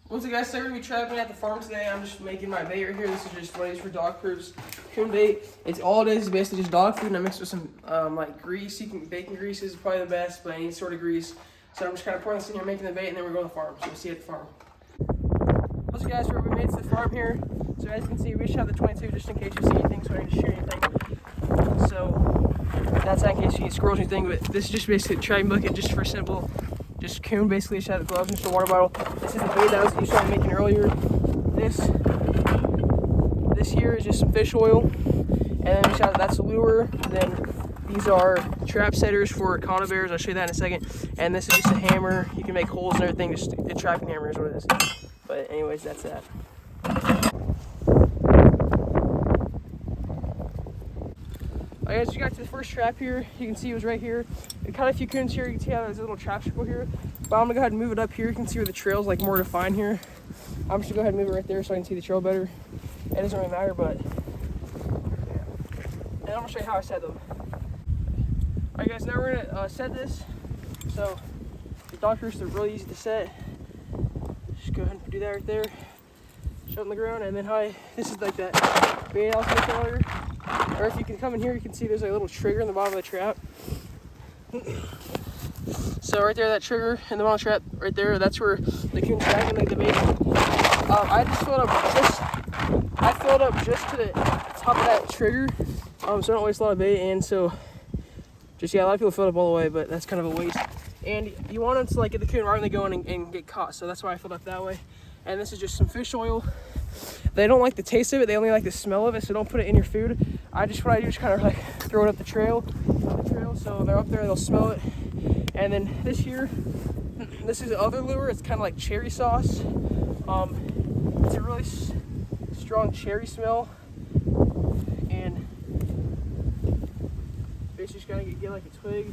What's up, guys? So we're gonna be trapping at the farm today. I'm just making my bait right here. This is just what I use for dog proofs. Coon bait. It's all it is basically just dog food, and I mix it with some like grease. Bacon grease is probably the best, but any sort of grease. So I'm just kind of pouring this in here, making the bait, and then we're going to the farm. So we'll see you at the farm. What's up, guys? We made it to the farm here. So as you can see, we just have the 22 just in case you see anything, so I didn't shoot anything. So that's in case you get squirrels or anything. But this is just basically a trapping bucket, just for simple. Just coon, basically. Just have the gloves and just a water bottle. This is the bait that you saw me making earlier. This here is just some fish oil, and then that's the lure. And then these are trap setters for conibears. I'll show you that in a second. And this is just a hammer. You can make holes and everything. Just a trapping hammer is what it is. But anyways, that's that. Alright, guys, you got to the first trap here. You can see it was right here. It caught a few coons here. You can see how there's a little trap circle here. But I'm gonna go ahead and move it up here. You can see where the trail's like more defined here. I'm just gonna go ahead and move it right there so I can see the trail better. It doesn't really matter, but yeah. And I'm gonna show you how I set them. Alright, guys, now we're gonna set this. So the dog proofs are really easy to set. Just go ahead and do that right there. Shut on the ground, and then this is like that bait I was making earlier. Or if you can come in here, you can see there's like a little trigger in the bottom of the trap. So right there, that trigger in the bottom of the trap, right there, that's where the coon's dragging like the bait. I filled up just to the top of that trigger, so I don't waste a lot of bait. And so, a lot of people fill it up all the way, but that's kind of a waste. And you want them to like get the coon right when they go in and get caught. So that's why I filled up that way. And this is just some fish oil. They don't like the taste of it, they only like the smell of it, so don't put it in your food. What I do is kind of like throw it up the trail, so they're up there, they'll smell it. And then this here, this is the other lure. It's kind of like cherry sauce. It's a really strong cherry smell, and basically just gotta get like a twig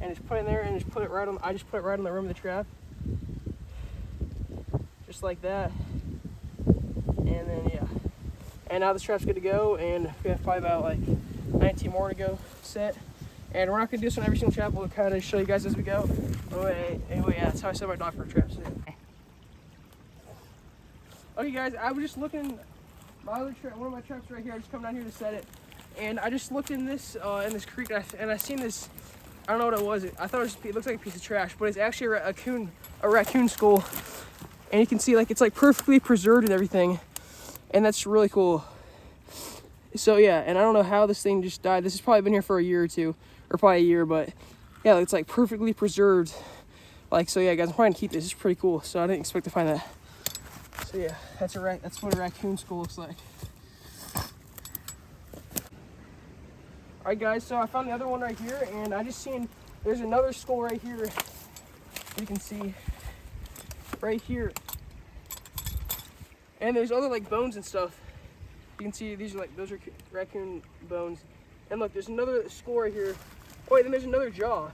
and just put it in there and just put it right on. I just put it right on the rim of the trap, just like that. And then yeah, and now this trap's good to go, and we have probably about like 19 more to go set. And we're not gonna do this on every single trap. We'll kind of show you guys as we go. Anyway, yeah, that's how I set my dog for traps. Yeah. Okay, guys, I was just looking. My other trap, one of my traps right here. I just come down here to set it, and I just looked in this creek, and I seen this. I don't know what it was. I thought it looks like a piece of trash, but it's actually a raccoon skull. And you can see like it's like perfectly preserved and everything, and that's really cool. So yeah, and I don't know how this thing just died. This has probably been here for a year or two, or probably a year, but yeah, it's like perfectly preserved. Like, so yeah, guys, I'm probably gonna keep this. It's pretty cool. So I didn't expect to find that. So yeah, that's what a raccoon skull looks like. All right, guys, so I found the other one right here, and I just seen there's another skull right here. You can see right here, and there's other like bones and stuff. You can see those are raccoon bones. And look, there's another skull right here. Oh wait, then there's another jaw.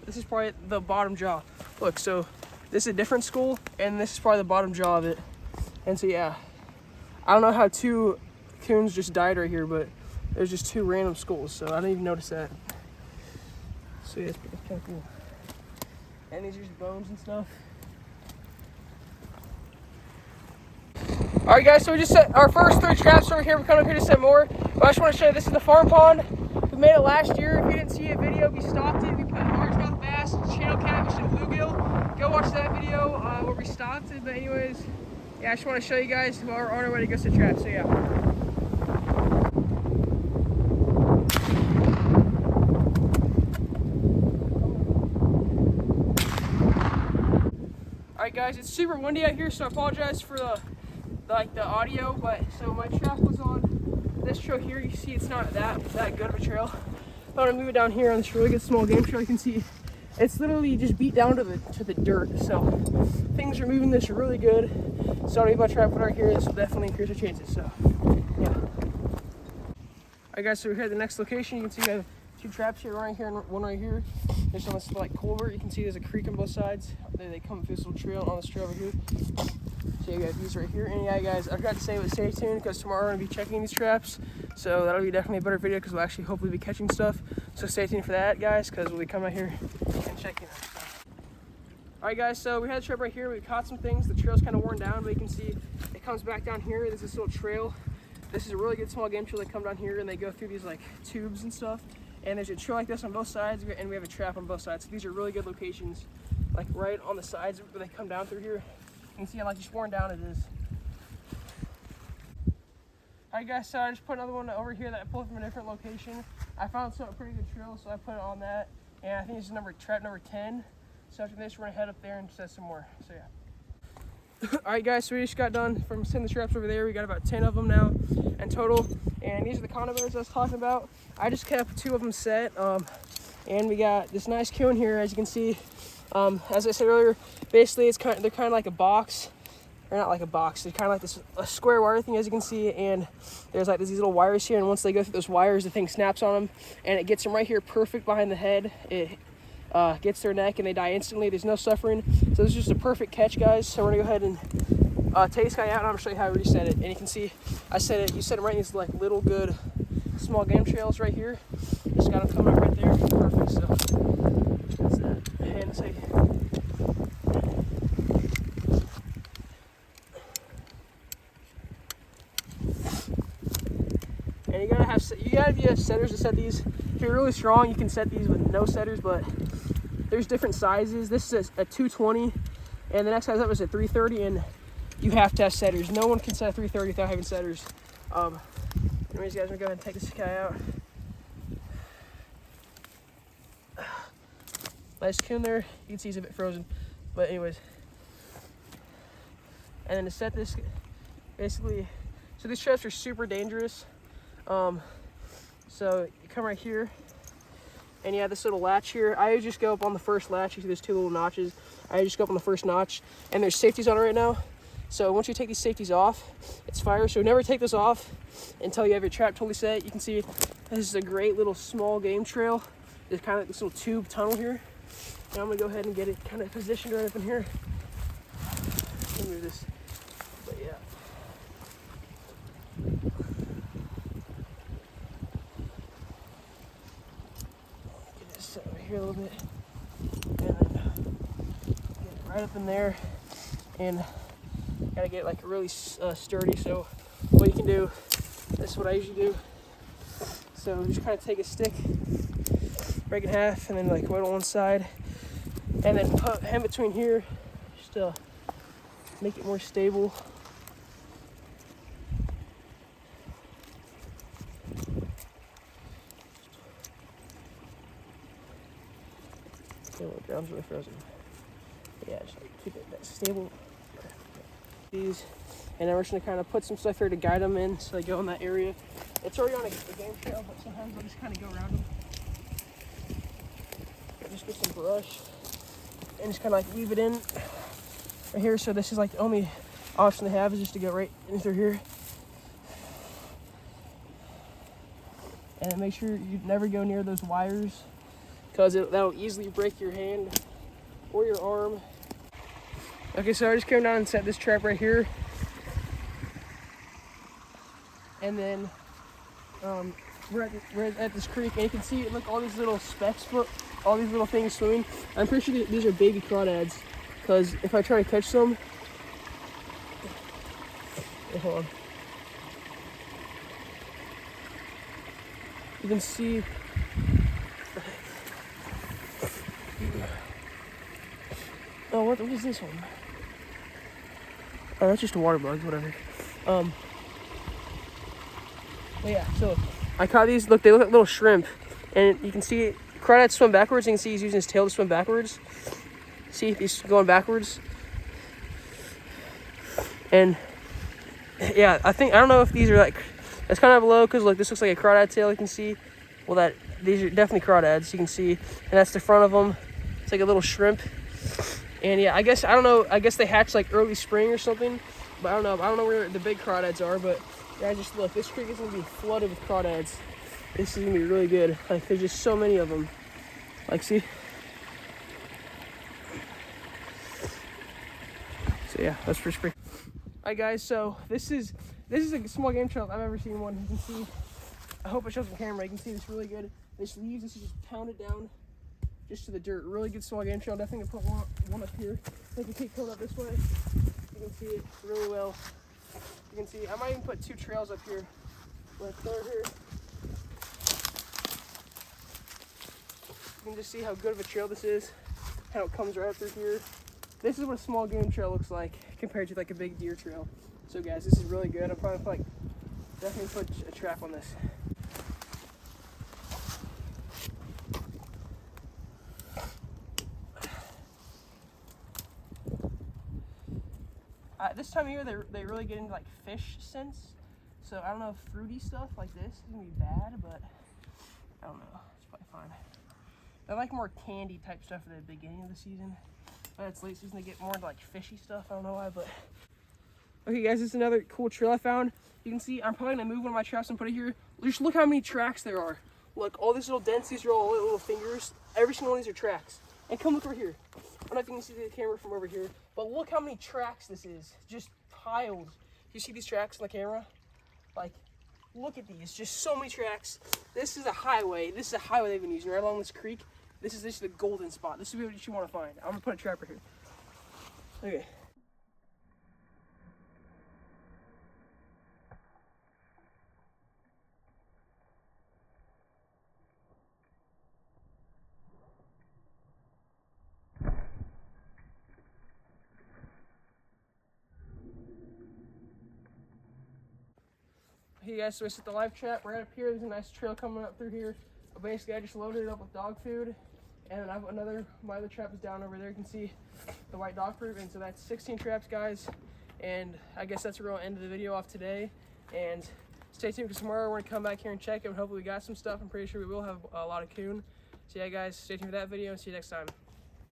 This is probably the bottom jaw. Look, so this is a different skull, and this is probably the bottom jaw of it. And so yeah, I don't know how two coons just died right here, but there's just two random skulls, so I didn't even notice that. So yeah, it's kind of cool. And these are just bones and stuff. All right, guys, so we just set our first 3 traps over here. We're coming up here to set more, but I just want to show you, this is the farm pond. We made it last year. If you didn't see a video, we stocked it. We put largemouth bass, channel catfish, and bluegill. Go watch that video where we stocked it. But anyways, yeah, I just want to show you guys while we're on our way to go set traps. So yeah. All right, guys, it's super windy out here, so I apologize for the audio, but so my trap was on this trail here. You see it's not that good of a trail. I'm gonna move it down here on this really good small game trail. You can see it's literally just beat down to the dirt, so things are moving this really good. So I'll leave my trap put right here. This will definitely increase our chances, so yeah. Alright, guys, so we're here at the next location. You can see we have 2 traps here, one right here and one right here. There's on this like culvert. You can see there's a creek on both sides. They come through this little trail on this trail over here. So you got these right here. And yeah, guys, I forgot to say, but stay tuned because tomorrow we're gonna be checking these traps. So that'll be definitely a better video because we'll actually hopefully be catching stuff. So stay tuned for that, guys, because we'll be coming out here and checking them. So. All right, guys, so we had a trip right here. We caught some things. The trail's kind of worn down, but you can see it comes back down here. There's this little trail. This is a really good small game trail. They come down here and they go through these like tubes and stuff. And there's a trail like this on both sides, and we have a trap on both sides. So these are really good locations, like right on the sides where they come down through here. You can see how like just worn down it is. All right, guys, so I just put another one over here that I pulled from a different location. I found some pretty good trail, so I put it on that. And I think this is trap number 10. So after this, we're gonna head up there and set some more. So yeah. All right, guys, so we just got done from setting the traps over there. We got about 10 of them now in total. And these are the conibears I was talking about. I just kept 2 of them set. And we got this nice coon here, as you can see. As I said earlier, basically they're kind of like a box. Or not like a box, they're kind of like a square wire thing, as you can see, and there's like these little wires here, and once they go through those wires, the thing snaps on them, and it gets them right here perfect behind the head. It gets their neck, and they die instantly. There's no suffering, so this is just a perfect catch, guys. So we're gonna go ahead and take this guy out, and I'm gonna show you how we reset it. And you can see, I set it, you set him right in these like little good small game trails right here. Just got him coming up right there, perfect. So that's that. And say. And you gotta have setters to set these. If you're really strong, you can set these with no setters, but there's different sizes. This is a 220, and the next size up is a 330, and you have to have setters. No one can set a 330 without having setters. Anyways, guys, I'm gonna go ahead and take this guy out. Nice coon there. You can see he's a bit frozen, but anyways. And then to set this, basically, so these traps are super dangerous. So you come right here, and you have this little latch here. I just go up on the first latch. You see there's 2 little notches. I just go up on the first notch, and there's safeties on it right now. So once you take these safeties off, it's fire. So never take this off until you have your trap totally set. You can see this is a great little small game trail. There's kind of this little tube tunnel here. Now I'm gonna go ahead and get it kind of positioned right up in here. Let me move this, but yeah. Over here a little bit, and then get it right up in there, and gotta get it like really sturdy. So what you can do, this is what I usually do. So just kind of take a stick, break it in half, and then like put it on one side, and then put in between here just to make it more stable. The ground's really frozen. But yeah, just like keep it that stable. These, and then we're just gonna kind of put some stuff here to guide them in, so they go in that area. It's already on a game trail, but sometimes I'll just kind of go around them. Just get some brush and just kind of like weave it in right here. So this is like the only option they have, is just to go right in through here. And then make sure you never go near those wires, because that'll easily break your hand or your arm. Okay, so I just came down and set this trap right here. And then we're at this creek, and you can see, look, all these little specks, all these little things swimming. I'm pretty sure these are baby crawdads, because if I try to catch them, hold on. You can see. Oh, what is this one? Oh, that's just a water bug, whatever. But yeah, so I caught these. Look, they look like little shrimp, and you can see crawdads swim backwards. You can see he's using his tail to swim backwards. See, he's going backwards. And yeah, I don't know if these are like, it's kind of low, because look, this looks like a crawdad tail. You can see, well, these are definitely crawdads. You can see, and that's the front of them. It's like a little shrimp. And yeah, I don't know, I guess they hatch like early spring or something, but I don't know where the big crawdads are. But yeah, just look, this creek is gonna be flooded with crawdads. This is gonna be really good. Like, there's just so many of them. Like, see? So yeah, that's pretty spring. Alright guys, so this is a small game trail if I've ever seen one. You can see, I hope it shows on camera, you can see this really good. This leaves, this is just pounded down. just to the dirt. Really good small game trail. Definitely gonna put one up here. I can keep coming up this way. You can see it really well. You can see, I might even put 2 trails up here. Like third here. You can just see how good of a trail this is. How it comes right through here. This is what a small game trail looks like compared to like a big deer trail. So guys, this is really good. I'll probably definitely put a trap on this. This time of year, they really get into like fish scents. So I don't know if fruity stuff like this is gonna be bad, but I don't know. It's probably fine. I like more candy type stuff at the beginning of the season. But it's late season, they get more into like fishy stuff. I don't know why, but. Okay guys, this is another cool trail I found. You can see I'm probably gonna move one of my traps and put it here. Just look how many tracks there are. Look, all these little dents, these are all little fingers. Every single one of these are tracks. And come look right here. I don't know if you can see the camera from over here, but look how many tracks this is. Just piled. You see these tracks on the camera? Like, look at these. Just so many tracks. This is a highway. This is a highway they've been using right along this creek. This is the golden spot. This is what you want to find. I'm gonna put a trap right here. Okay. Hey guys, so I set the live trap right up here. There's a nice trail coming up through here. But basically, I just loaded it up with dog food, and I have my other trap is down over there. You can see the white dog fruit, and so that's 16 traps, guys. And I guess that's where we'll end the video off today. And stay tuned because tomorrow we're gonna come back here and check it. And hopefully we got some stuff. I'm pretty sure we will have a lot of coon. So yeah, guys, stay tuned for that video and see you next time.